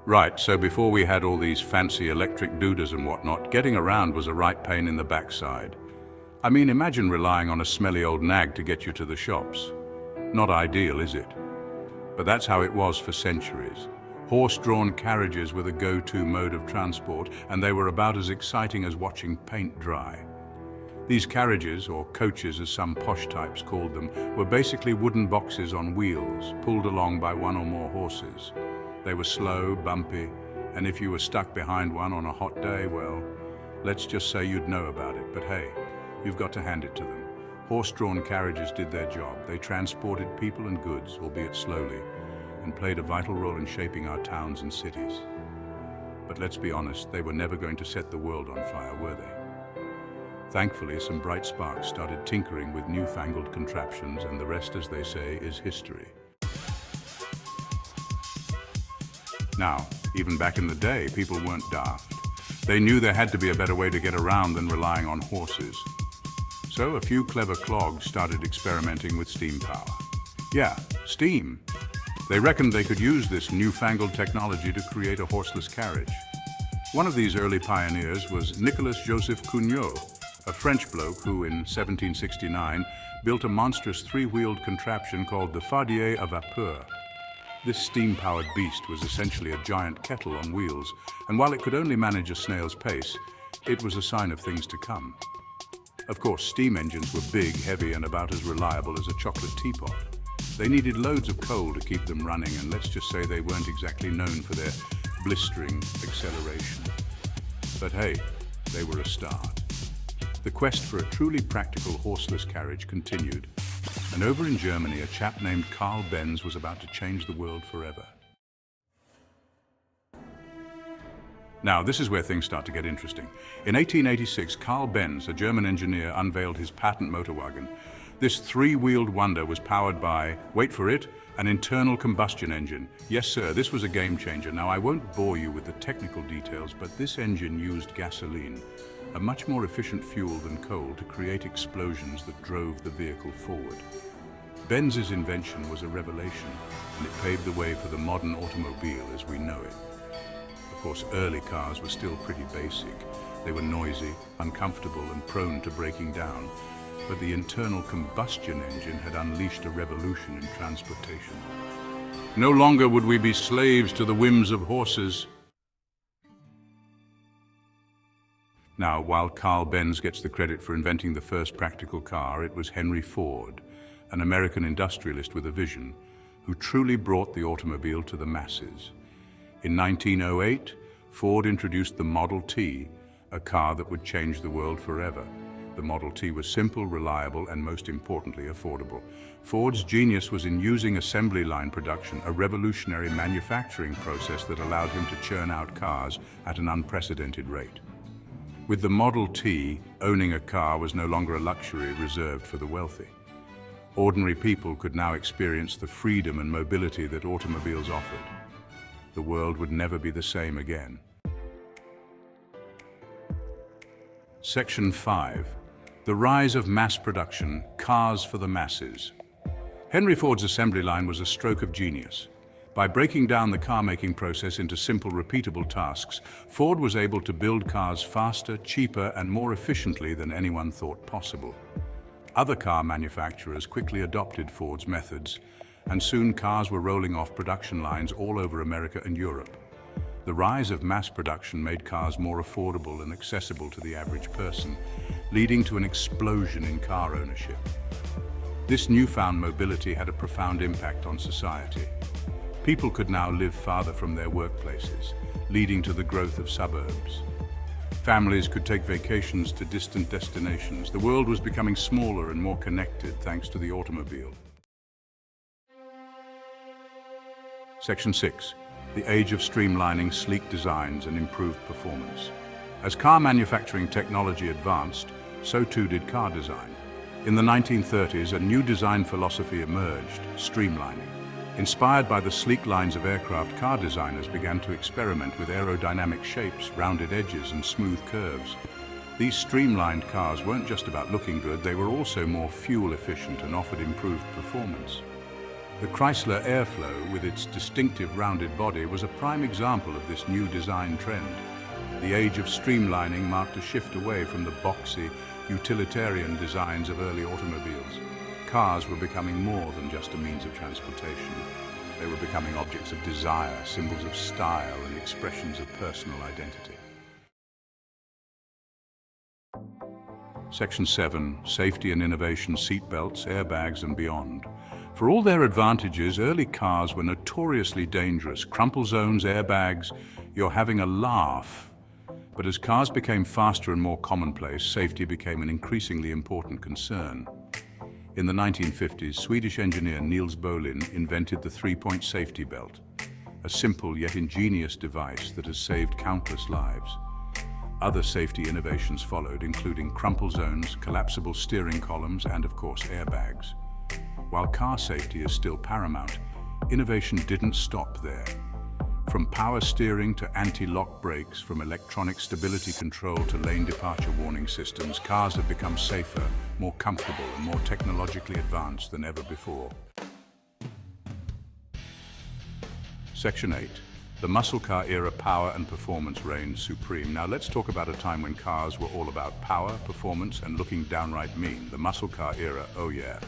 Right, so before we had all these fancy electric dooders and whatnot, getting around was a right pain in the backside. I mean, imagine relying on a smelly old nag to get you to the shops. Not ideal, is it? But that's how it was for centuries. Horse-drawn carriages were the go-to mode of transport, and they were about as exciting as watching paint dry. These carriages, or coaches as some posh types called them, were basically wooden boxes on wheels, pulled along by one or more horses. They were slow, bumpy, and if you were stuck behind one on a hot day, well, let's just say you'd know about it. But hey, you've got to hand it to them. Horse-drawn carriages did their job. They transported people and goods, albeit slowly, and played a vital role in shaping our towns and cities. But let's be honest, they were never going to set the world on fire, were they? Thankfully, some bright sparks started tinkering with newfangled contraptions, and the rest, as they say, is history. Now, even back in the day, people weren't daft. They knew there had to be a better way to get around than relying on horses. So a few clever clogs started experimenting with steam power. Yeah, steam. They reckoned they could use this newfangled technology to create a horseless carriage. One of these early pioneers was Nicolas Joseph Cugnot, a French bloke who, in 1769, built a monstrous three-wheeled contraption called the Fardier à vapeur. This steam-powered beast was essentially a giant kettle on wheels, and while it could only manage a snail's pace, it was a sign of things to come. Of course, steam engines were big, heavy, and about as reliable as a chocolate teapot. They needed loads of coal to keep them running, and let's just say they weren't exactly known for their blistering acceleration. But hey, they were a start. The quest for a truly practical horseless carriage continued, and over in Germany, a chap named Carl Benz was about to change the world forever. Now, this is where things start to get interesting. In 1886, Carl Benz, a German engineer, unveiled his patent motor wagon. This three-wheeled wonder was powered by, wait for it, an internal combustion engine. Yes, sir, this was a game changer. Now, I won't bore you with the technical details, but this engine used gasoline, a much more efficient fuel than coal, to create explosions that drove the vehicle forward. Benz's invention was a revelation, and it paved the way for the modern automobile as we know it. Of course, early cars were still pretty basic. They were noisy, uncomfortable, and prone to breaking down. But the internal combustion engine had unleashed a revolution in transportation. No longer would we be slaves to the whims of horses. Now, while Carl Benz gets the credit for inventing the first practical car, it was Henry Ford, an American industrialist with a vision, who truly brought the automobile to the masses. In 1908, Ford introduced the Model T, a car that would change the world forever. The Model T was simple, reliable, and most importantly, affordable. Ford's genius was in using assembly line production, a revolutionary manufacturing process that allowed him to churn out cars at an unprecedented rate. With the Model T, owning a car was no longer a luxury reserved for the wealthy. Ordinary people could now experience the freedom and mobility that automobiles offered. The world would never be the same again. Section 5. The rise of mass production, cars for the masses. Henry Ford's assembly line was a stroke of genius. By breaking down the car-making process into simple, repeatable tasks, Ford was able to build cars faster, cheaper, and more efficiently than anyone thought possible. Other car manufacturers quickly adopted Ford's methods, and soon cars were rolling off production lines all over America and Europe. The rise of mass production made cars more affordable and accessible to the average person, leading to an explosion in car ownership. This newfound mobility had a profound impact on society. People could now live farther from their workplaces, leading to the growth of suburbs. Families could take vacations to distant destinations. The world was becoming smaller and more connected thanks to the automobile. Section 6. The age of streamlining, sleek designs, and improved performance. As car manufacturing technology advanced, so too did car design. In the 1930s, a new design philosophy emerged, streamlining. Inspired by the sleek lines of aircraft, car designers began to experiment with aerodynamic shapes, rounded edges, and smooth curves. These streamlined cars weren't just about looking good, they were also more fuel efficient and offered improved performance. The Chrysler Airflow, with its distinctive rounded body, was a prime example of this new design trend. The age of streamlining marked a shift away from the boxy, utilitarian designs of early automobiles. Cars were becoming more than just a means of transportation. They were becoming objects of desire, symbols of style, and expressions of personal identity. Section 7. Safety and innovation, seatbelts, airbags, and beyond. For all their advantages, early cars were notoriously dangerous. Crumple zones, airbags, you're having a laugh. But as cars became faster and more commonplace, safety became an increasingly important concern. In the 1950s, Swedish engineer Niels Bohlin invented the three-point safety belt, a simple yet ingenious device that has saved countless lives. Other safety innovations followed, including crumple zones, collapsible steering columns, and of course airbags. While car safety is still paramount, innovation didn't stop there. From power steering to anti-lock brakes, from electronic stability control to lane departure warning systems, cars have become safer, more comfortable, and more technologically advanced than ever before. Section 8. The muscle car era, power and performance reigned supreme. Now let's talk about a time when cars were all about power, performance, and looking downright mean. The muscle car era, oh yeah.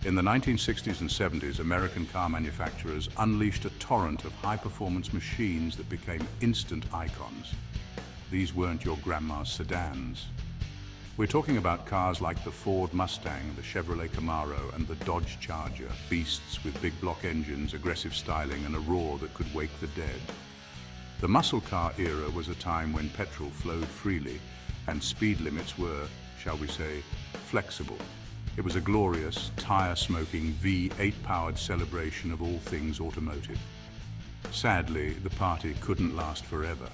In the 1960s and 70s, American car manufacturers unleashed a torrent of high-performance machines that became instant icons. These weren't your grandma's sedans. We're talking about cars like the Ford Mustang, the Chevrolet Camaro, and the Dodge Charger, beasts with big block engines, aggressive styling, and a roar that could wake the dead. The muscle car era was a time when petrol flowed freely, and speed limits were, shall we say, flexible. It was a glorious, tire-smoking V8-powered celebration of all things automotive. Sadly, the party couldn't last forever.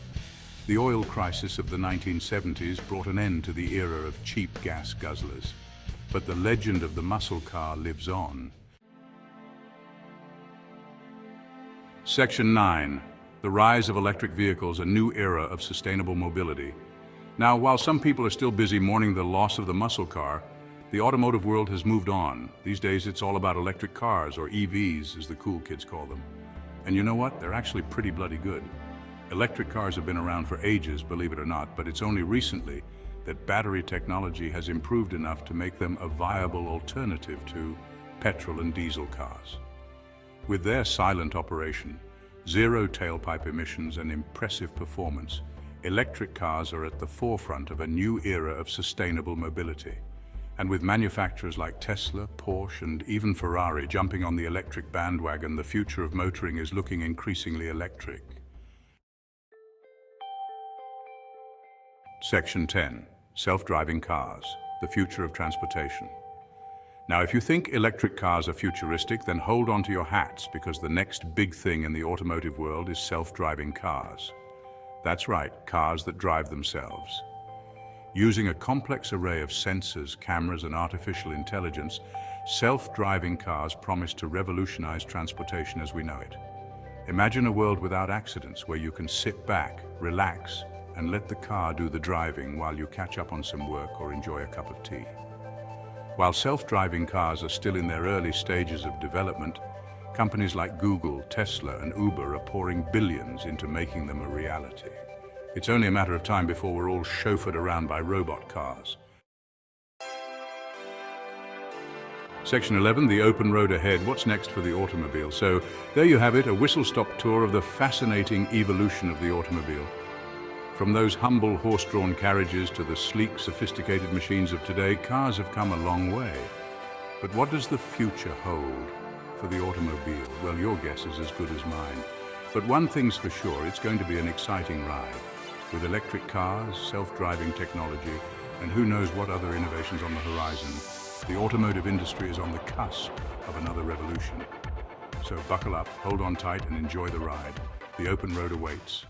The oil crisis of the 1970s brought an end to the era of cheap gas guzzlers. But the legend of the muscle car lives on. Section 9. The rise of electric vehicles, a new era of sustainable mobility. Now, while some people are still busy mourning the loss of the muscle car, the automotive world has moved on. These days it's all about electric cars, or EVs as the cool kids call them. And you know what? They're actually pretty bloody good. Electric cars have been around for ages, believe it or not, but it's only recently that battery technology has improved enough to make them a viable alternative to petrol and diesel cars. With their silent operation, zero tailpipe emissions, and impressive performance, electric cars are at the forefront of a new era of sustainable mobility. And with manufacturers like Tesla, Porsche, and even Ferrari jumping on the electric bandwagon, the future of motoring is looking increasingly electric. Section 10. Self-driving cars, the future of transportation. Now, if you think electric cars are futuristic, then hold on to your hats, because the next big thing in the automotive world is self-driving cars. That's right, cars that drive themselves. Using a complex array of sensors, cameras, and artificial intelligence, self-driving cars promise to revolutionize transportation as we know it. Imagine a world without accidents, where you can sit back, relax, and let the car do the driving while you catch up on some work or enjoy a cup of tea. While self-driving cars are still in their early stages of development, companies like Google, Tesla, and Uber are pouring billions into making them a reality. It's only a matter of time before we're all chauffeured around by robot cars. Section 11, the open road ahead. What's next for the automobile? So there you have it, a whistle-stop tour of the fascinating evolution of the automobile. From those humble horse-drawn carriages to the sleek, sophisticated machines of today, cars have come a long way. But what does the future hold for the automobile? Well, your guess is as good as mine. But one thing's for sure, it's going to be an exciting ride. With electric cars, self-driving technology, and who knows what other innovations on the horizon, the automotive industry is on the cusp of another revolution. So buckle up, hold on tight, and enjoy the ride. The open road awaits.